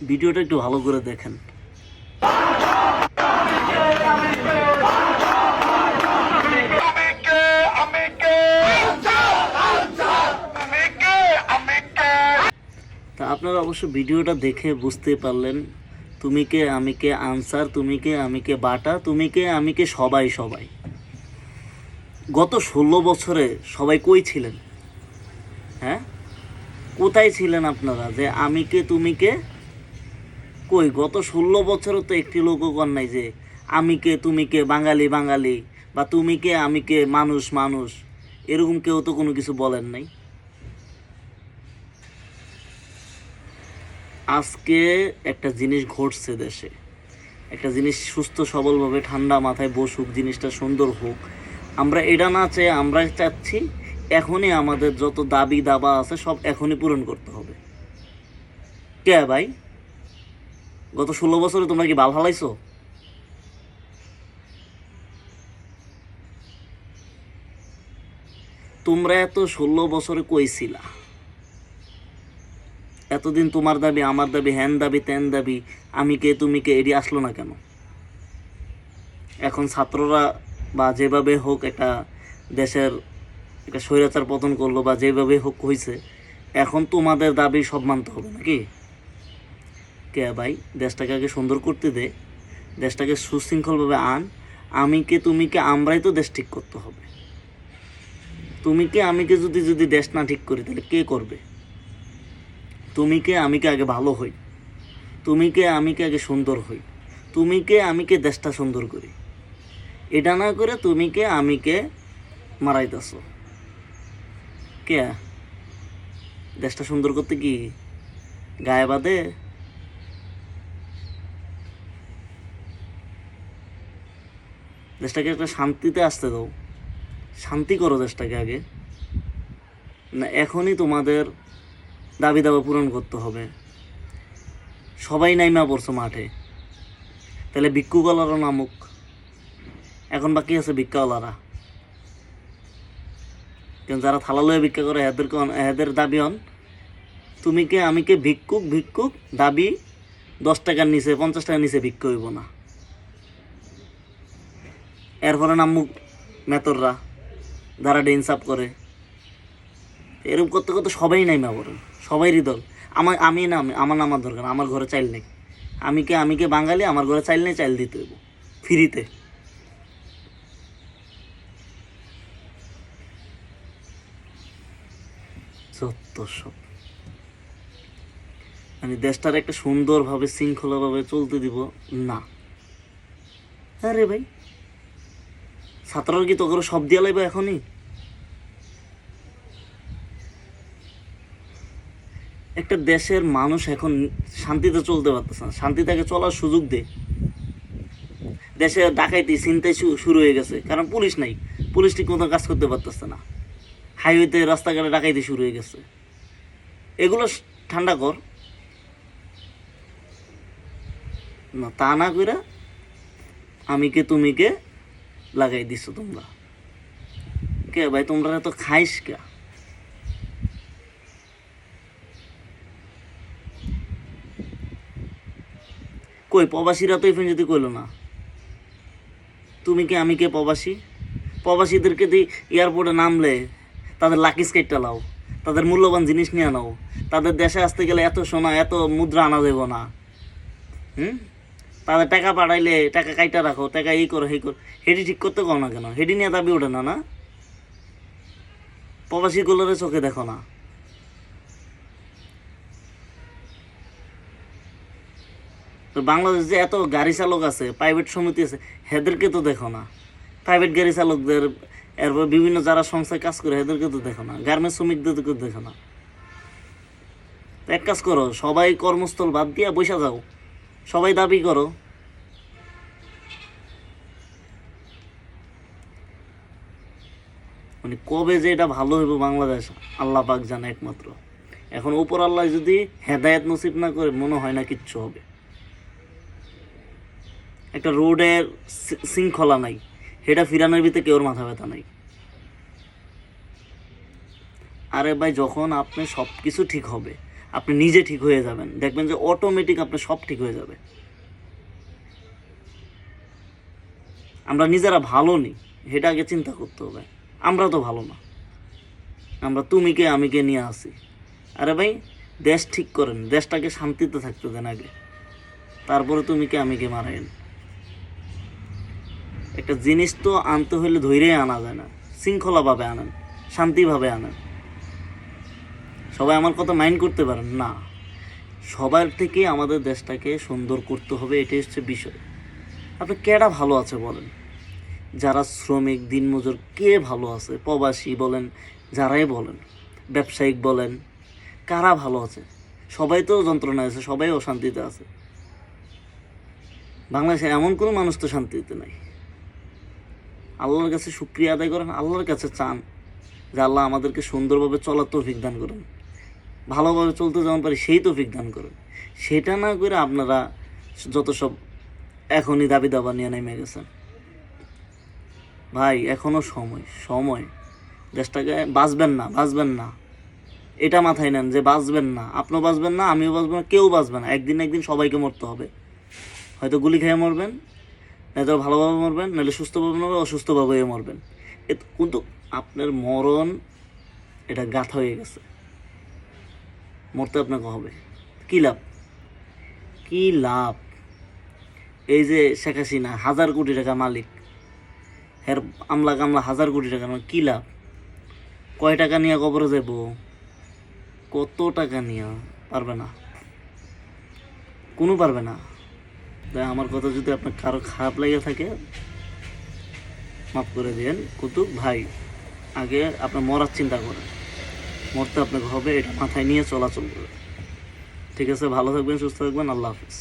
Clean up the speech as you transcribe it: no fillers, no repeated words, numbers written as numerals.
ভিডিওটা একটু ভালো করে দেখেন। তা আপনারা অবশ্য ভিডিওটা দেখে বুঝতে পারলেন তুমি কে আমি কে আনসার, তুমি কে আমি কে বাটা, তুমি কে আমি কে সবাই সবাই। গত 16 বছরে সবাই কই ছিলেন? হ্যাঁ, কোথায় ছিলেন আপনারা যে আমি কে তুমি কে? কই, গত 16 বছরে তো একটি লোকও কর নাই যে আমি কে তুমি কে বাঙালি বাঙালি, বা তুমি কে আমি কে মানুষ মানুষ, এরকম কেউ তো কোনো কিছু বলেন নাই। আজকে একটা জিনিস ঘটছে দেশে, একটা জিনিস সুস্থ সবলভাবে ঠান্ডা মাথায় বসুক, জিনিসটা সুন্দর হোক। আমরা এটা না চাই, আমরা চাচ্ছি এখনই আমাদের যত দাবি দাবা আছে সব এখনই পূরণ করতে হবে। কে ভাই, গত 16 বছরে তোমরা কি বাল হালাইছো? তোমরা এত 16 বছরে কইছিলা এতদিন তোমার দাবি আমার দাবি হ্যান দাবি ত্যান দাবি, আমি কে তুমি কে, এটি আসলো না কেন? এখন ছাত্ররা বা যেভাবে হোক একটা দেশের একটা স্বৈরাচার পতন করলো বা যেভাবে হোক হয়েছে, এখন তোমাদের দাবি সব মানতে হবে নাকি? কে ভাই, দেশটাকে আগে সুন্দর করতে দে, দেশটাকে সুশৃঙ্খলভাবে আন। আমি কে তুমি কে আমরাই তো দেশ ঠিক করতে হবে। তুমি কে আমি কে যদি যদি দেশ না ঠিক করি তাহলে কে করবে? তুমি কে আমি কে আগে ভালো হই, তুমি কে আমি কে আগে সুন্দর হই, তুমি কে আমি কে দেশটা সুন্দর করি। এটা না করে তুমি কে আমি কে মারাইতেছ। কে দেশটা সুন্দর করতে কি গায়ে বাঁধে? দেশটাকে একটা শান্তিতে আসতে দাও, শান্তি করো দেশটাকে আগে। না এখনই তোমাদের দাবি দাবা পূরণ করতে হবে। সবাই নাইমা পড়ছো মাঠে, তাহলে ভিক্ষুকলারও নামুক। এখন বাকি আছে ভিক্ষাওয়ালারা, কিন্তু যারা থালা লয়ে ভিক্ষা করে এদের দাবি হন তুমি কে আমি কে ভিক্ষুক ভিক্ষুক দাবি 10 টাকার নিচে 50 টাকার নিচে ভিক্ষা হইব না। এরপরে নামুক মেতররা, যারা ডেন্সাপ করে। এরকম করতে করতে সবাই নাইমা পড়ে, সবাইরই দল। আমি না, আমার নামার দরকার, আমার ঘরে চাইল নেই। আমি কে বাঙালি, আমার ঘরে চাইল নেই, চাইল দিতে হইব ফ্রিতে। যত সব মানে দেশটার একটা সুন্দরভাবে শৃঙ্খলাভাবে চলতে দিব না। হ্যাঁ রে ভাই, ছাত্ররা কি তোকে সব দিয়া লাইব এখনই? একটা দেশের মানুষ এখন শান্তিতে চলতে পারতেছে না, শান্তি তাকে চলার সুযোগ দে। দেশে ডাকাইতি ছিনতাই শুরু হয়ে গেছে, কারণ পুলিশ নাই, পুলিশ ঠিক মতো কাজ করতে পারতেছে না। হাইওয়েতে রাস্তাঘাটে ডাকাইতি শুরু হয়ে গেছে। এগুলো ঠান্ডা কর না, তা না কইরা আমি কে তুমি কে লাগাই দিছো তোমরা। কে ভাই, তোমরা তো খাইস কে? কই প্রবাসীরা তো এখানে যদি কইলো না তুমি কে আমি কে প্রবাসী। প্রবাসীদেরকে দিয়ে এয়ারপোর্টে নামলে তাদের লাকিস কেটটা লাও, তাদের মূল্যবান জিনিস নিয়ে নাও। তাদের দেশে আসতে গেলে এত সোনা এত মুদ্রা আনা দেব না। তাদের টাকা পাঠাইলে টাকা কাইটা রাখো, টাকা এই করো সেই করো, হেডি ঠিক করতে কও না কেন? হেডি নিয়ে দাবি ওঠে না না? প্রবাসীগুলোরে চোখে দেখো না? তো বাংলাদেশ যে এত গাড়ি চালক আছে, প্রাইভেট সমিতি আছে, হেদেরকে তো দেখো না। প্রাইভেট গাড়ি চালকদের, এরপর বিভিন্ন যারা সংস্থায় কাজ করে এদেরকে তো দেখো না, গার্মেন্টস শ্রমিকদেরকে দেখো না। এক কাজ করো, সবাই কর্মস্থল বাদ দিয়া বসে যাও, সবাই দাবি করো। মানে কবে যে এটা ভালো হইব বাংলাদেশ আল্লাহ পাক জানে একমাত্র। এখন উপর আল্লাহ যদি হেদায়েত নসিব না করে, মনে হয় না কিচ্ছু হবে। একটা রোডের শৃঙ্খলা নাই, সেটা ফিরানোর ভিতরে কেউর মাথা ব্যথা নাই। আরে ভাই, যখন আপনি সব কিছু ঠিক হবে, আপনি নিজে ঠিক হয়ে যাবেন, দেখবেন যে অটোমেটিক আপনার সব ঠিক হয়ে যাবে। আমরা নিজেরা ভালো নি, সেটা আগে চিন্তা করতে হবে। আমরা তো ভালো না, আমরা তুমিকে আমিকে নিয়ে আসি। আরে ভাই, দেশ ঠিক করেন, দেশটাকে শান্তিতে থাকতে দেন আগে, তারপরে তুমিকে আমিকে মারায়েন। একটা জিনিস তো আনতে হলে ধৈর্যই আনা যায় না, শৃঙ্খলাভাবে আনেন, শান্তিভাবে আনেন। সবাই আমার কথা মাইন্ড করতে পারেন না, সবার থেকে আমাদের দেশটাকে সুন্দর করতে হবে, এটাই হচ্ছে বিষয়। আপনি কেডা ভালো আছে বলেন? যারা শ্রমিক দিনমজুর কে ভালো আছে? প্রবাসী বলেন, যারাই বলেন, ব্যবসায়িক বলেন, কারা ভালো আছে? সবাই তো যন্ত্রণায় আছে, সবাই অশান্তিতে আছে। বাংলাদেশে এমন কোনো মানুষ তো শান্তিতে নাই। আল্লাহর কাছে শুকরিয়া আদায় করেন, আল্লাহর কাছে চান যে আল্লাহ আমাদেরকে সুন্দরভাবে চলার তৌফিক দান করেন, ভালোভাবে চলতে যেমন পারি সেই তৌফিক দান করেন। সেটা না করে আপনারা যত সব এখনই দাবি দাবা নিয়ে নেমে গেছেন। ভাই, এখনও সময় দেশটাকে বাঁচবেন না, এটা মাথায় নেন যে বাঁচবেন না, আপনিও বাঁচবেন না, আমিও বাঁচবেন না, কেউ বাঁচবে না। একদিন সবাইকে মরতে হবে। হয়তো গুলি খেয়ে মরবেন, নয়তো ভালোভাবে মরবেন, নাহলে সুস্থভাবে মরবেন, অসুস্থভাবেও মরবেন। কিন্তু আপনার মরণ এটা গাঁথা হয়ে গেছে, মরতে আপনাকে হবে। কী লাভ? কী লাভ? এই যে শেখ হাসিনা 1000 কোটি টাকা মালিক, এর আমলা কামলা 1000 কোটি টাকা, কী লাভ? কয় টাকা নিয়ে কবরে যাব? কত টাকা নিয়ে? পারবে না, কোনো পারবে না। তাই আমার কথা যদি আপনার কারো খারাপ লেগে থাকে মাফ করে দিন। কুতুব ভাই, আগে আপনার মরার চিন্তা করেন, মরতে আপনাকে হবে, এটা মাথায় নিয়ে চলাচল করেন। ঠিক আছে, ভালো থাকবেন, সুস্থ থাকবেন, আল্লাহ হাফিজ।